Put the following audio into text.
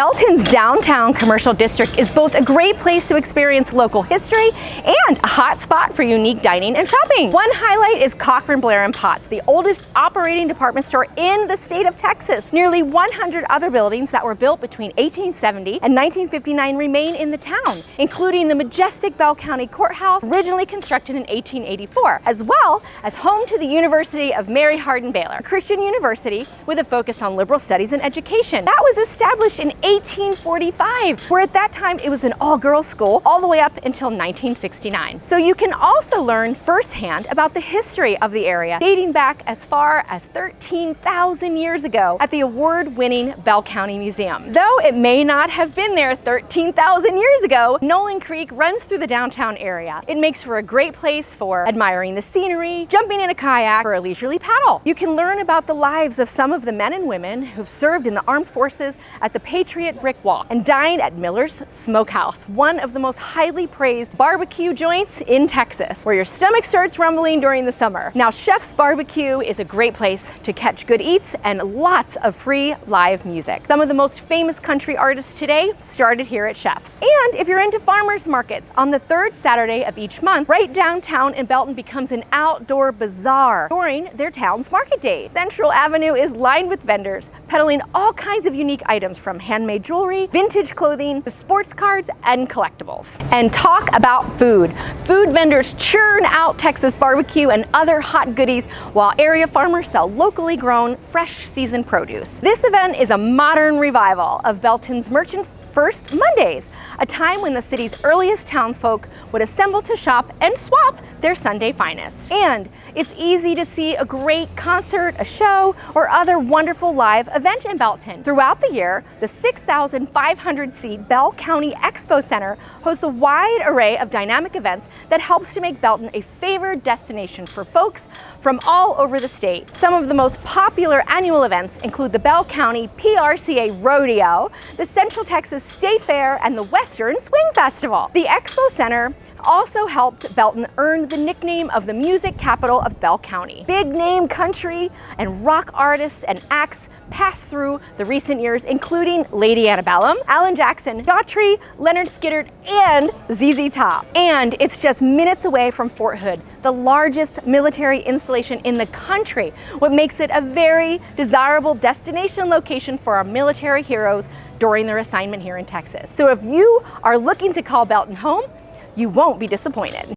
Belton's downtown commercial district is both a great place to experience local history and a hot spot for unique dining and shopping. One highlight is Cochran Blair & Potts, the oldest operating department store in the state of Texas. Nearly 100 other buildings that were built between 1870 and 1959 remain in the town, including the majestic Bell County Courthouse, originally constructed in 1884, as well as home to the University of Mary Hardin-Baylor, a Christian university with a focus on liberal studies and education. That was established in 1845, where at that time it was an all-girls school all the way up until 1969. So you can also learn firsthand about the history of the area, dating back as far as 13,000 years ago at the award-winning Bell County Museum. Though it may not have been there 13,000 years ago, Nolan Creek runs through the downtown area. It makes for a great place for admiring the scenery, jumping in a kayak, or a leisurely paddle. You can learn about the lives of some of the men and women who've served in the armed forces at the Patriot Brick Wall and dine at Miller's Smokehouse, one of the most highly praised barbecue joints in Texas, where your stomach starts rumbling during the summer. Now, Schoepf's Barbecue is a great place to catch good eats and lots of free live music. Some of the most famous country artists today started here at Schoepf's. And if you're into farmers markets, on the third Saturday of each month, right downtown in Belton becomes an outdoor bazaar during their town's market days. Central Avenue is lined with vendors peddling all kinds of unique items, from handmade jewelry, vintage clothing, to sports cards and collectibles. And talk about food. Food vendors churn out Texas barbecue and other hot goodies, while area farmers sell locally grown, fresh seasoned produce. This event is a modern revival of Belton's Merchant First Mondays, a time when the city's earliest townsfolk would assemble to shop and swap their Sunday finest. And it's easy to see a great concert, a show, or other wonderful live event in Belton. Throughout the year, the 6,500-seat Bell County Expo Center hosts a wide array of dynamic events that helps to make Belton a favored destination for folks from all over the state. Some of the most popular annual events include the Bell County PRCA Rodeo, the Central Texas State Fair, and the Western Swing Festival. The Expo Center also helped Belton earn the nickname of the music capital of Bell County. Big name country and rock artists and acts passed through the recent years, including Lady Antebellum, Alan Jackson, Daughtry, Leonard Skinner, and ZZ Top. And it's just minutes away from Forthood, the largest military installation in the country, what makes it a very desirable destination location for our military heroes during their assignment here in Texas. So if you are looking to call Belton home, you won't be disappointed.